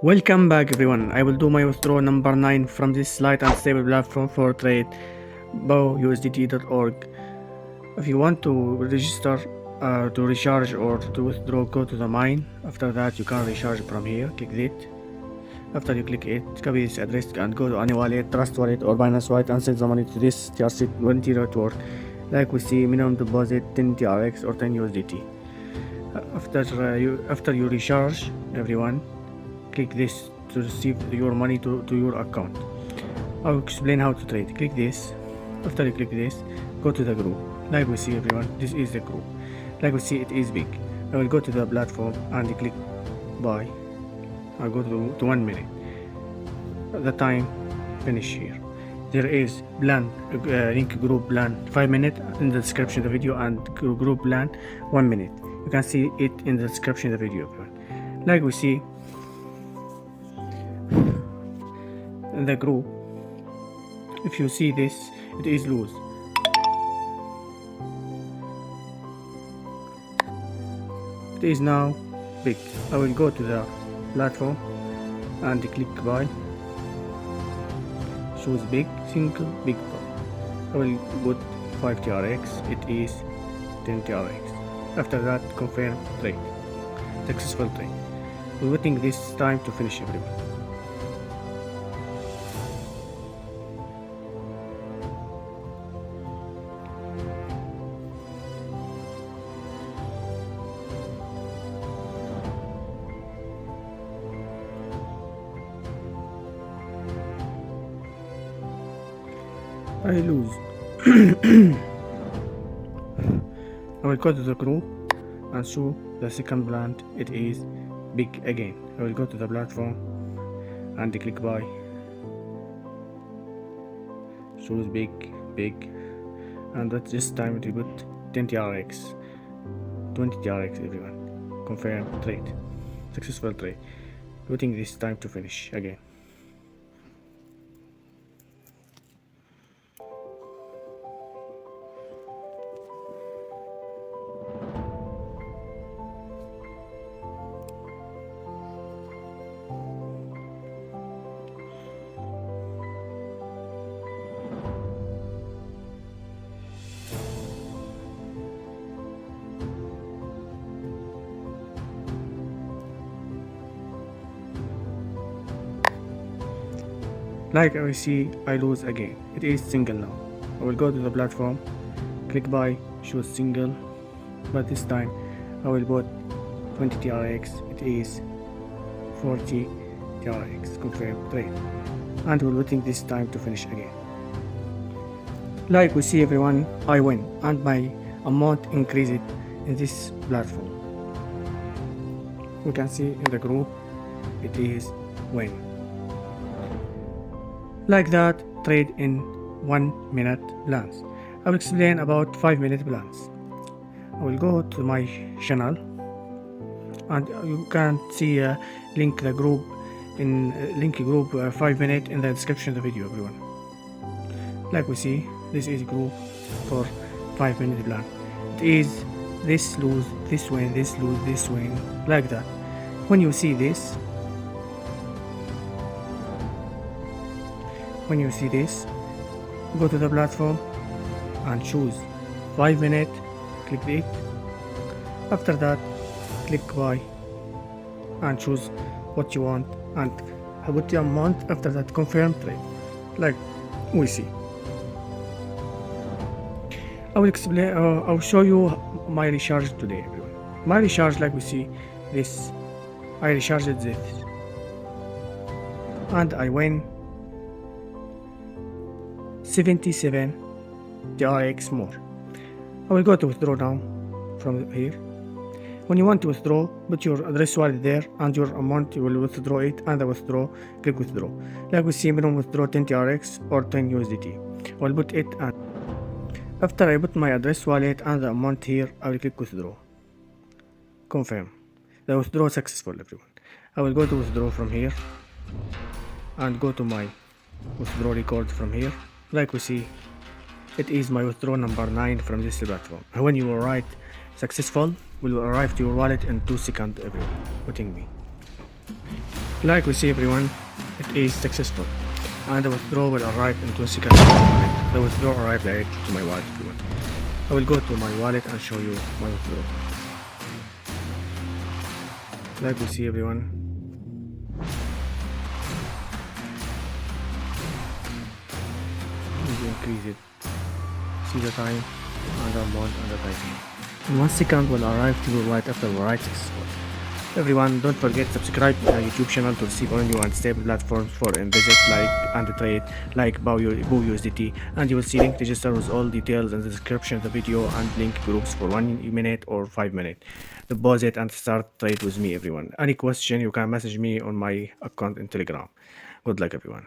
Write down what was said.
Welcome back everyone. I will do my withdrawal number 9 from this light and stable platform for trade BOUSDT.org. If you want to register to recharge or to withdraw, go to the mine. After that you can recharge from here. Click it. After you click it, copy this address and go to any wallet, Trust Wallet or Binance Wallet and send the money to this TRC20 network. Like we see, minimum deposit 10 TRX or 10 USDT. After you recharge, everyone, click this to receive your money to your account. I'll explain how to trade. Click this. After you click this, go to the group. Like we see, everyone, this is the group. Like we see, it is big. I will go to the platform and click buy. I'll go to 1 minute. The time finish here. There is plan link group plan 5 minutes in the description of the video and group plan 1 minute. You can see it in the description of the video, everyone. Like we see in the group, if you see this, it is loose. It is now big. I will go to the platform and click buy. Choose big, single, big buy. I will put 5 TRX. It is 10 TRX. After that, confirm trade. Successful trade. We're waiting this time to finish, everyone. I lose. I will go to the group and show the second plant. It is big again. I will go to the platform and click buy. Shows big, and at this time it will put 10 TRX, 20 TRX, everyone. Confirm trade. Successful trade. Waiting this time to finish again. Like I see, I lose again. It is single now. I will go to the platform, click buy, choose single, but this time I will put 20 TRX. It is 40 TRX. Confirm trade. And we're waiting this time to finish again. Like we see, everyone, I win and my amount increased in this platform. We can see in the group, it is win. Like that, trade in 1 minute plans. I will explain about 5 minute plans. I will go to my channel and you can see link the group in 5 minutes in the description of the video, everyone. Like we see, this is group for 5 minute plan. It is this lose, this win, this lose, this win, like that. When you see this, go to the platform and choose 5 minutes, click it. After that, click buy and choose what you want and put your amount. After that, confirm trade. Like we see, I will explain. I will show you my recharge today, everyone. My recharge, like we see, this. I recharged this and I win 77 TRX more. I will go to withdraw now from here. When you want to withdraw, put your address wallet there and your amount, you will withdraw it and the withdraw, click withdraw. Like we see, minimum withdraw 10 TRX or 10 USDT. I will put it and after I put my address wallet and the amount here, I will click withdraw. Confirm. The withdraw successful, everyone. I will go to withdraw from here and go to my withdraw record from here. Like we see, it is my withdrawal number 9 from this platform. When you will write successful, will arrive to your wallet in 2 seconds, everyone. Waiting me. Like we see everyone, it is successful. And the withdrawal will arrive in 2 seconds. The withdrawal arrived to my wallet everyone. I will go to my wallet and show you my withdrawal. Like we see everyone. We increase it. See the time and the amount and the time. In 1 second will arrive to your wallet after the right successful. Everyone, don't forget to subscribe to my YouTube channel to receive only new and stable platforms for visit like and trade like BOUSDT, and you will see link register with all details in the description of the video and link groups for 1 minute or 5 minutes. Deposit and start trade with me everyone. Any question you can message me on my account in Telegram. Good luck everyone.